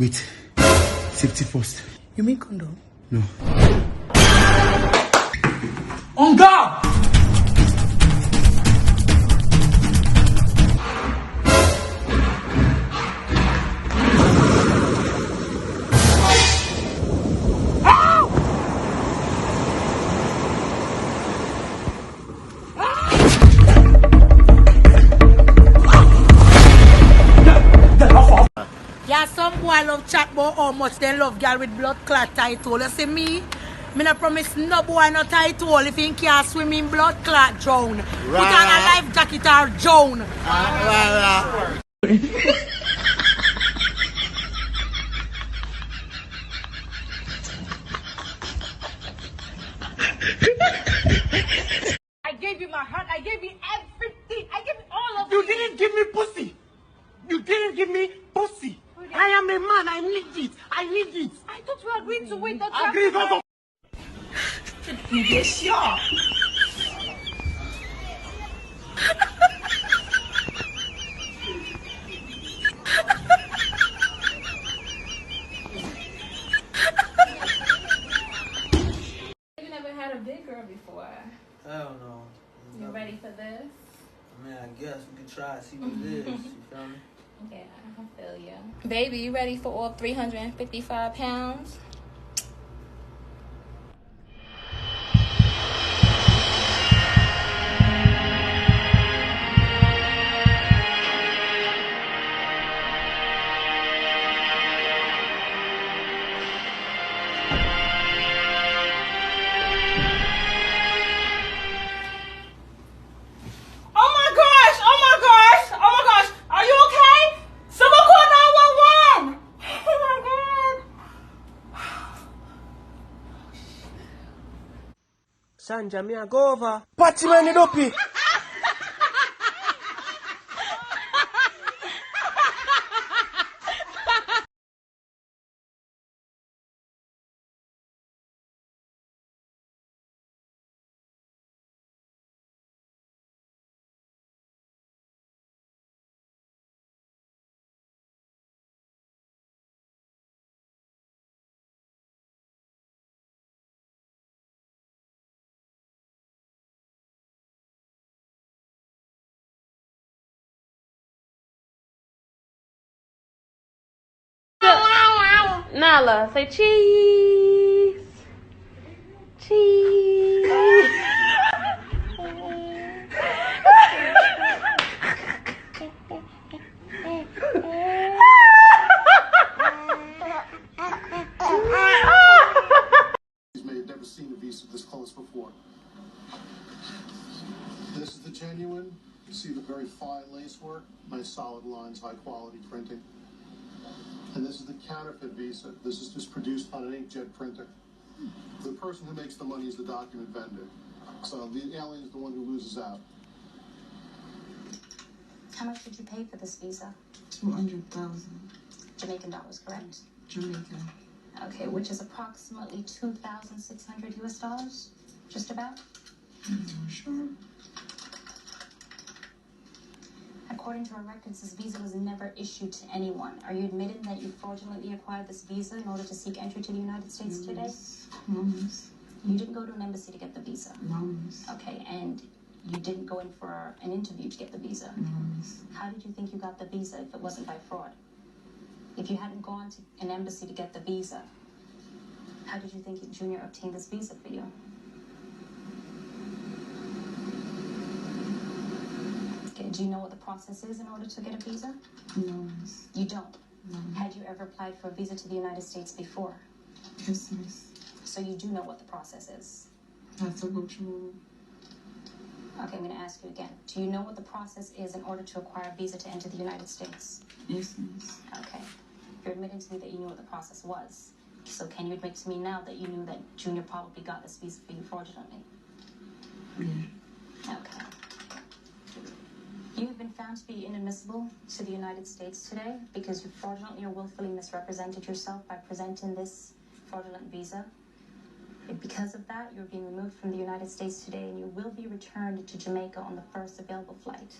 Wait. Safety first. You mean condom? No. On guard! Yeah, some boy love chat about how much they love girl with blood clot title. You see me? Me not promise no boy no title if he can't swim in blood clot drown. Put on a life jacket or drown. I gave you my heart. I gave you everything. I gave you all of it. You didn't give me pussy. You didn't give me pussy. I am a man. I need it. I need it. I thought we agreed to wait. That's Agree not You get shot. You never had a big girl before. Hell no. You ready for this? I mean, I guess we could try, see what it is. You feel me? Yeah, I feel you. Baby, you ready for all 355 pounds? Sanja, me a go over. Patty man it up here. Nala, say cheese. Cheese. May have never seen a visa this close before. This is the genuine. You see the very fine lace work, nice solid lines, high quality printing. And this is the counterfeit visa. This is just produced on an inkjet printer. The person who makes the money is the document vendor. So the alien is the one who loses out. How much did you pay for this visa? 200,000 Jamaican dollars, correct? Jamaican. Okay, which is approximately 2,600 US dollars? Just about? Sure. According to our records, this visa was never issued to anyone. Are you admitting that you fraudulently acquired this visa in order to seek entry to the United States today? Yes. You didn't go to an embassy to get the visa? Yes. Okay, and you didn't go in for an interview to get the visa? Yes. How did you think you got the visa if it wasn't by fraud? If you hadn't gone to an embassy to get the visa, how did you think Junior obtained this visa for you? Okay, do you know what the process is in order to get a visa? No. You don't? No. Had you ever applied for a visa to the United States before? Yes, miss. So you do know what the process is? I have to go through. Okay, I'm going to ask you again. Do you know what the process is in order to acquire a visa to enter the United States? Yes, miss. Okay. You're admitting to me that you knew what the process was. So can you admit to me now that you knew that Junior probably got this visa for you fraudulently? Yeah. Okay. You have been found to be inadmissible to the United States today because you fraudulently or willfully misrepresented yourself by presenting this fraudulent visa. And because of that, you're being removed from the United States today and you will be returned to Jamaica on the first available flight.